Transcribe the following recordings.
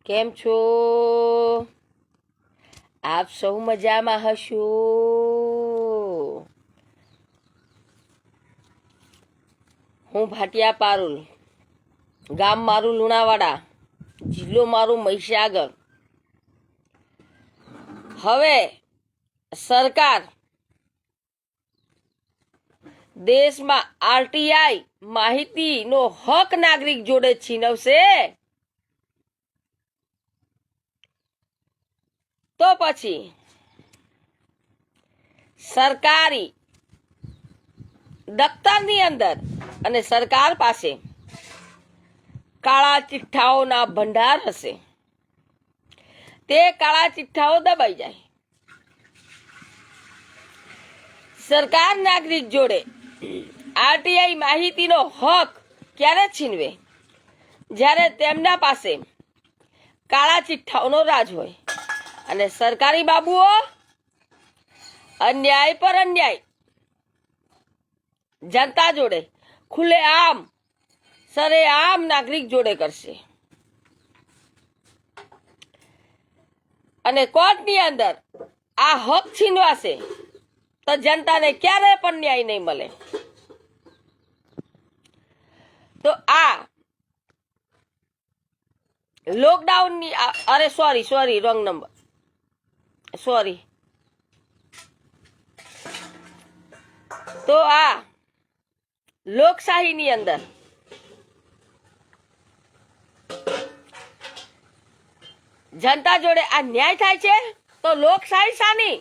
કેમ છો? આપ સૌ મજામાં હશો? હું ભાટિયા પારુલ, ગામ મારું લુણાવાડા, જિલ્લો મારું મહીસાગર. હવે સરકાર દેશમાં આરટીઆઈ માહિતીનો હક નાગરિક જોડે છીનવશે તો પછી સરકારી દફતરની અંદર અને સરકાર પાસે કાળા ચિઠ્ઠાઓના ભંડાર હશે. તે કાળા ચિઠ્ઠાઓ દબાઈ જાય. સરકાર નાગરિક જોડે આરટીઆઈ માહિતીનો હક ક્યારે છીનવે? જ્યારે તેમના પાસે કાળા ચિઠ્ઠાઓનો રાજ હોય અને સરકારી બાબુઓ અન્યાય પર અન્યાય જનતા જોડે ખુલ્લેઆમ સરેઆમ નાગરિક જોડે કરશે. અને કોર્ટની અંદર આ હક છીનવાશે તો જનતાને ક્યારે પણ ન્યાય નહીં મળે. તો આ લોકડાઉનની અરે સોરી રોંગ નંબર સોરી તો આ લોકશાહીની અંદર જનતા જોડે આ ન્યાય થાય છે તો લોકશાહી શાની?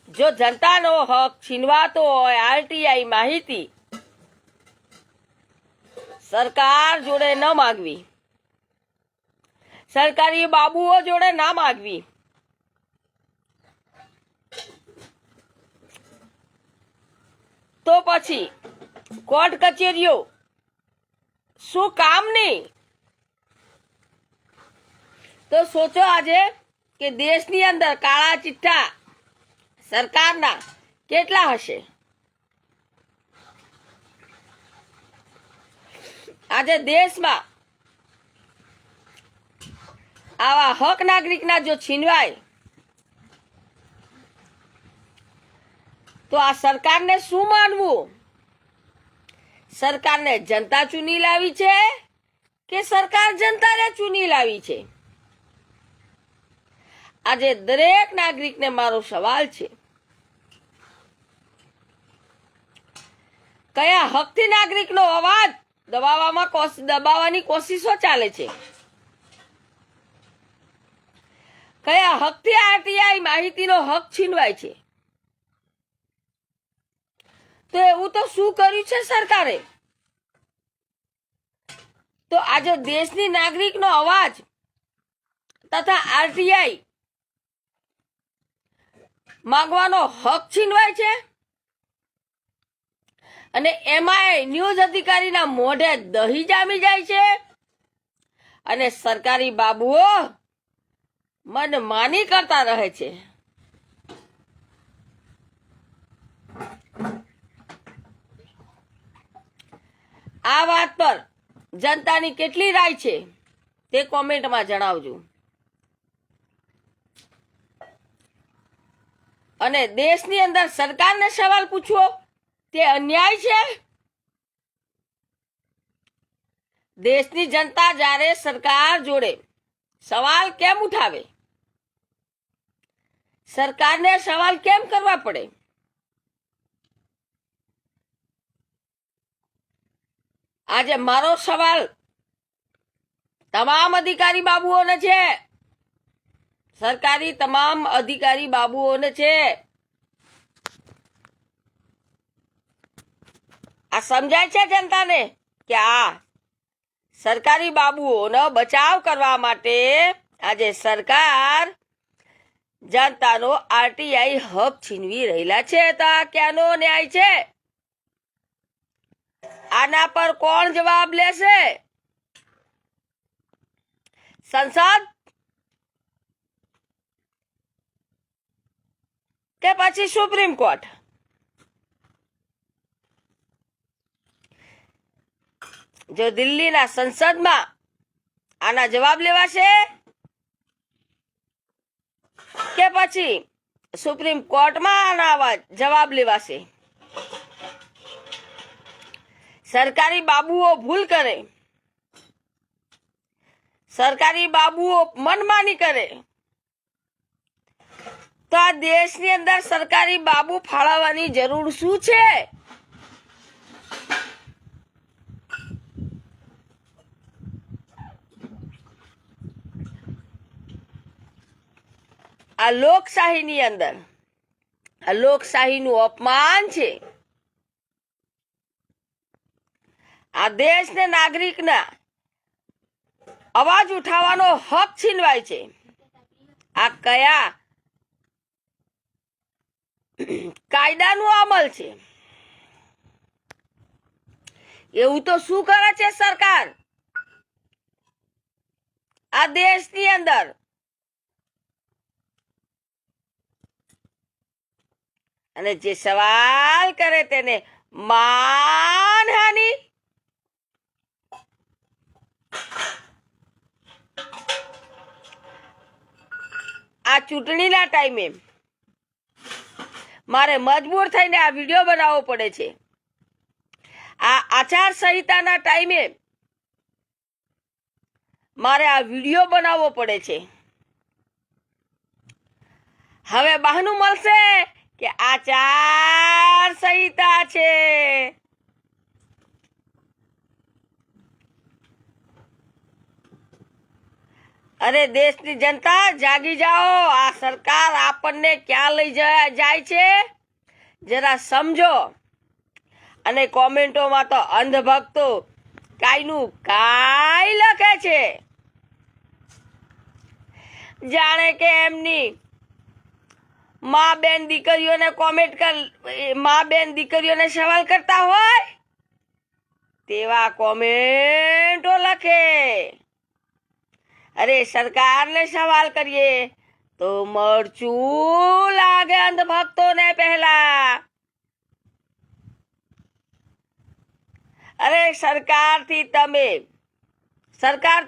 જો જનતાનો હક છીનવાતો હોય આરટીઆઈ માહિતી સરકાર જોડે ન માગવી, સરકારી બાબુઓ જોડે ના માગવી, તો પછી કોર્ટ કચેરીઓ શું કામની? તો સોચો આજે કે દેશની અંદર કાળા ચિઠ્ઠા સરકારના કેટલા હશે? આજે દેશમાં આવા હક નાગરિકના જો છીનવાય તો આ સરકારને શું માનવું? સરકારને જનતા ચૂની લાવી છે કે સરકાર જનતાને ચૂની લાવી છે? આજે દરેક નાગરિકને મારો સવાલ છે, કયા હકથી નાગરિકનો અવાજ દબાવવાની કોશિશો ચાલે છે? કયા હકથી આરટીઆઈ માહિતીનો હક છીનવાય છે? તો એવું તો શું કર્યું છે સરકારે? તો આજે દેશની નાગરિકનો અવાજ તથા આરટીઆઈ માંગવાનો હક છીનવાય છે અને એમાંય ન્યૂઝ અધિકારીના મોઢે દહીં જામી જાય છે અને સરકારી બાબુઓ મનમાની કરતા રહે છે. આ વાત પર જનતાની કેટલી રાય છે તે કોમેન્ટમાં જણાવજો. અને દેશની અંદર સરકારને સવાલ પૂછવો તે અન્યાય છે? દેશની જનતા જ્યારે સરકાર જોડે સવાલ કેમ ઉઠાવે? સરકારને સવાલ કેમ કરવા પડે? આજે મારો સવાલ તમામ અધિકારી બાબુઓને છે, સરકારી તમામ અધિકારી બાબુઓને છે. આ સમજાય છે જનતાને કે આ સરકારી બાબુઓનો બચાવ કરવા માટે આજે સરકાર જનતાનો આરટીઆઈ હક છીનવી રહેલા છે. તો આ ક્યાંનો ન્યાય છે? આના પર કોણ જવાબ લેશે? સંસદ કે પછી સુપ્રીમ કોર્ટ? જો દિલ્હીના સંસદમાં આના જવાબ લેવાશે કે પછી સુપ્રીમ કોર્ટમાં આના જવાબ લેવાશે? સરકારી બાબુઓ ભૂલ કરે, સરકારી બાબુઓ મનમાની કરે તો આ દેશની અંદર સરકારી બાબુ ફાળવવાની જરૂર શું છે? આ લોકશાહીની અંદર આ લોકશાહીનું અપમાન છે. આ દેશને નાગરિકના અવાજ ઉઠાવવાનો હક છીનવાય છે. આ કયા કાયદાનું અમલ છે? એવું તો શું કરે છે સરકાર આ દેશની અંદર? અને જે સવાલ કરે તેને માનહાનિ. આ ચૂંટણીના ટાઈમે મારે મજબૂર થઈને આ વિડીયો બનાવવો પડે છે. આ આચાર સંહિતાના ટાઈમે મારે આ વિડીયો બનાવવો પડે છે. હવે બહાનું મળશે કે આચાર સંહિતા છે. અરે દેશની જનતા જાગી જાઓ. આ સરકાર આપણને ક્યાં લઈ જાય છે જરા સમજો. અને કોમેન્ટોમાં તો અંધભક્તો કાયનું કાય લખે છે, જાણે કે એમની મા બેન દીકરીઓને મા બેન દીકરીઓને સવાલ કરતા હોય તેવા કોમેન્ટો લખે. અરે સરકારને સવાલ કરીએ તો મરચું લાગે અંધભક્તોને પહેલા. અરે સરકાર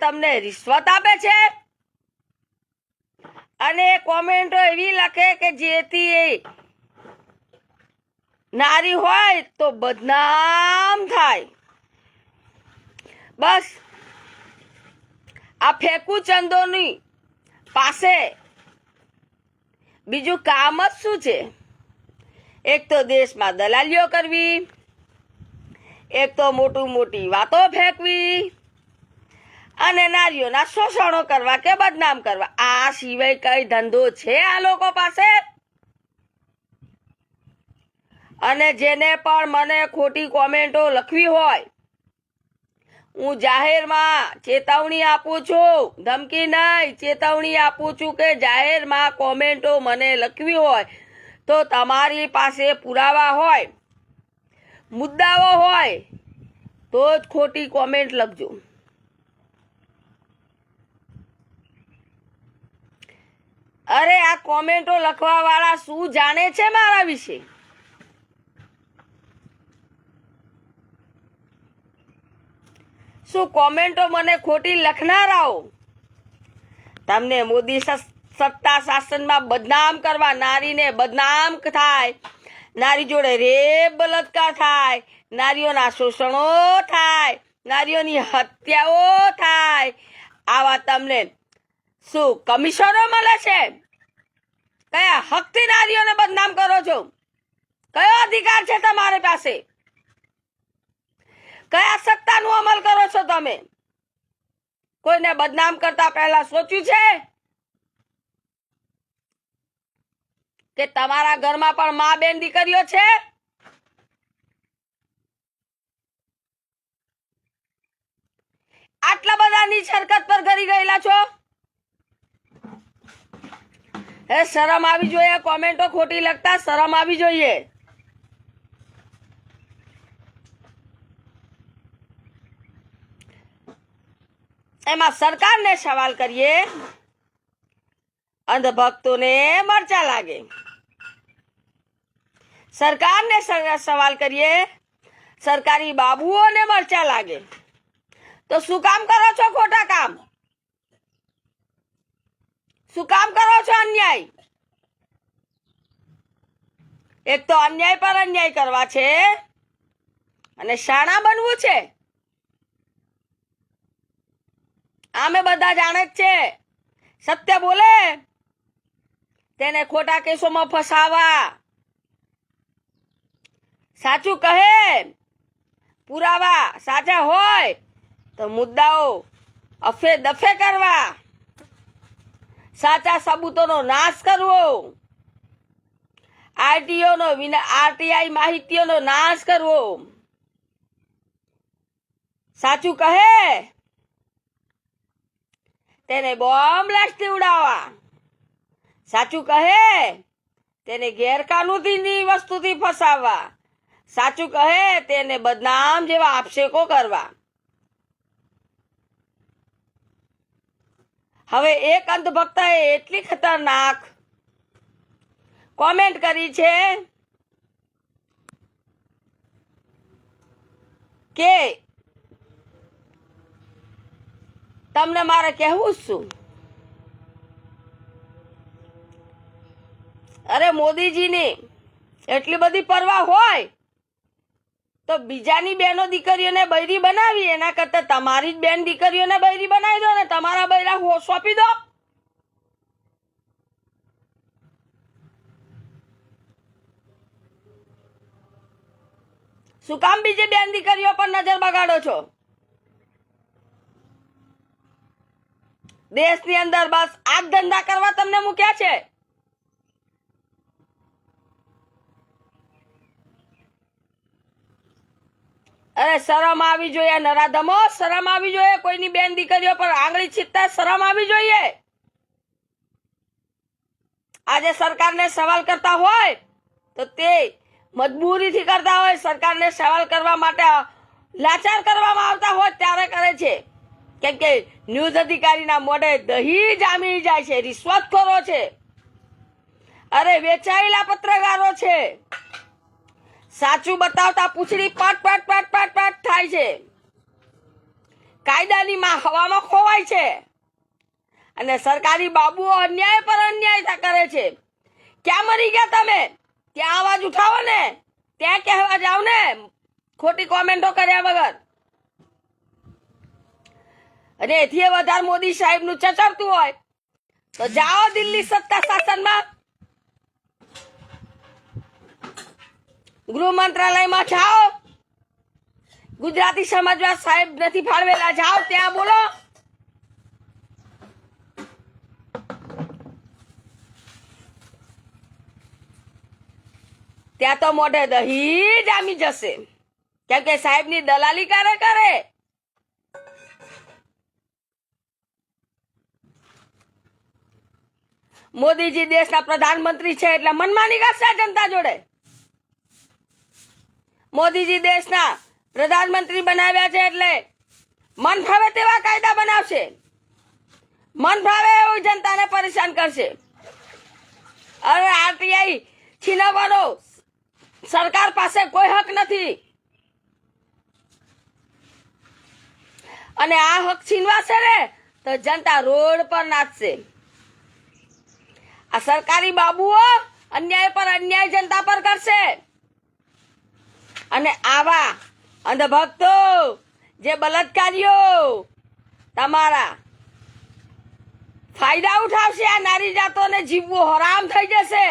તમને રિશ્વત આપે છે અને કોમેન્ટો એવી લખે કે જેથી નારી હોય તો બદનામ થાય. બસ આ ફેંકું ચંદોની પાસે બીજું કામ જ શું છે? એક તો દેશમાં દલાલીઓ કરવી, એક તો મોટી વાતો ફેંકવી અને નારીઓના શોષણો કરવા કે બદનામ કરવા. આ સિવાય કઈ ધંધો છે આ લોકો પાસે? અને જેને પણ મને ખોટી કોમેન્ટો લખવી હોય હું જાહેરમાં ચેતવણી આપું છું, ધમકી નહીં, ચેતવણી આપું છું કે જાહેરમાં કોમેન્ટો મને લખવી હોય તો તમારી પાસે પુરાવા હોય, મુદ્દાઓ હોય તો જ ખોટી કોમેન્ટ લખજો. અરે આ કોમેન્ટો લખવા વાળા શું જાણે છે મારા વિશે? શું કોમેન્ટો મને ખોટી લખનારાઓ તમને મોદી સત્તા શાસનમાં બદનામ કરવા, નારીને બદનામ થાય, નારી જોડે રેપ બલાત્કાર થાય, નારીઓના શોષણો થાય, નારીઓની હત્યાઓ થાય, આવા તમને શું કમિશનો મળે છે? કયા હકથી નારીઓને બદનામ કરો છો? કયો અધિકાર છે તમારી પાસે? કયા સત્તાનો અમલ કરો છો તમે? કોઈને બદનામ કરતા પહેલા સોચ્યું છે કે તમારા ઘરમાં પણ મા બેન દીકરીઓ છે? આટલા બધા નીચ હરકત પર કરી ગયેલા છો? હે શરમ આવી જોઈએ. કોમેન્ટો ખોટી લખતા શરમ આવી જોઈએ. એમાં સરકારને સવાલ કરીએ, અંધભક્તોને મરચા લાગે. સરકારને સવાલ કરીએ, સરકારી બાબુઓને મરચા લાગે. તો શું કામ કરો છો ખોટા કામ? શું કામ કરો છો અન્યાય? એક તો અન્યાય પર અન્યાય કરવા છે અને શાણા બનવું છે. આમે બધા જાણે જ છે. સત્ય બોલે તેને ખોટા કેસોમાં ફસાવા, સાચું કહે, પુરાવા સાચા હોય તો મુદ્દાઓ અફે દફે કરવા, સાચા સબૂતોનો નાશ કરવો, આરટીઆઈ માહિતીઓનો નાશ કરવો. સાચું કહે તેને બોમ્બ બ્લાસ્ટથી ઉડાવવા, સાચું કહે તેને ગેરકાનૂની વસ્તુથી ફસાવવા, સાચું કહે તેને બદનામ જેવા આક્ષેપો કરવા. હવે એક અંધભક્તએ એટલી ખતરનાક કોમેન્ટ કરી છે કે તમને મારે કહેવું શું? અરે મોદીજીની એટલી બધી પરવા હોય તો બીજાની બેનો દીકરીઓને બૈરી બનાવી, એના કરતા તમારી જ બેન દીકરીઓને બૈરી બનાવી દો ને તમારા બૈરા સોંપી દો. શું કામ બીજી બેન દીકરીઓ પર નજર બગાડો છો? દેશની અંદર બસ આ ધંધા કરવા તમને મૂક્યા છે. અરે શરમ આવી જોઈએ નરાધમો, શરમ આવી જોઈએ. કોઈની બેન દીકરીઓ પર આંગળી છીંચતા શરમ આવી જોઈએ. આજે સરકારને સવાલ કરતા હોય તો તે મજબૂરીથી કરતા હોય. સરકારને સવાલ કરવા માટે લાચાર કરવામાં આવતા હોય ત્યારે કરે છે, કેમ કે ન્યૂઝ અધિકારીના મોઢે દહીં જામી જાય છે. રિશ્વતખોરો છે, અરે વેચાયેલા પત્રકારો છે. સાચું બતાવતા પૂછડી પટ પટ પટ પટ પટ થાય છે. કાયદાની માં હવામાં ખોવાય છે અને સરકારી બાબુઓ અન્યાય પર અન્યાય કરે છે. ક્યાં મરી ગયા તમે? ત્યાં અવાજ ઉઠાવો ને, ત્યાં કહેવા જાવ ને ખોટી કોમેન્ટો કર્યા વગર. અને એથી વધારે મોદી સાહેબ નું ચચરતું હોય તો જાઓ દિલ્હી સત્તા શાસનમાં, ગૃહ મંત્રાલયમાં જાઓ. ગુજરાતી સમજવા સાહેબ નથી ફાળવેલા, જાઓ ત્યાં બોલો. ત્યાં તો મોઢે દહીં જામી જશે, કેમ કે સાહેબની દલાલી કરે. મોદીજી દેશના પ્રધાનમંત્રી છે એટલે મનમાની કરશે જનતા જોડે. મોદીજી દેશના પ્રધાનમંત્રી બનાવ્યા છે એટલે મન ફાવે તેવા કાયદા બનાવશે, મન ફાવે એવું જનતાને પરેશાન કરશે. અરે આરટીઆઈ છીનવવાનો સરકાર પાસે કોઈ હક નથી અને આ હક છીનવાશે ને તો જનતા રોડ પર નાચશે. આ સરકારી બાબુઓ અન્યાય પર અન્યાય જનતા પર કરશે અને આવા અંધભક્તો જે બલાત્કારીઓ તમારા ફાયદા ઉઠાવશે, આ નારી જાતોને જીવવું હરામ થઈ જશે.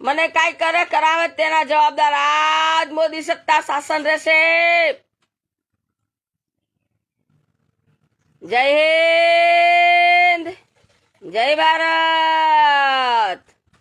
મને કઈ કરે કરાવે તેના જવાબદાર આજ મોદી સત્તા શાસન રહેશે. જય હિન્દ, જય ભારત.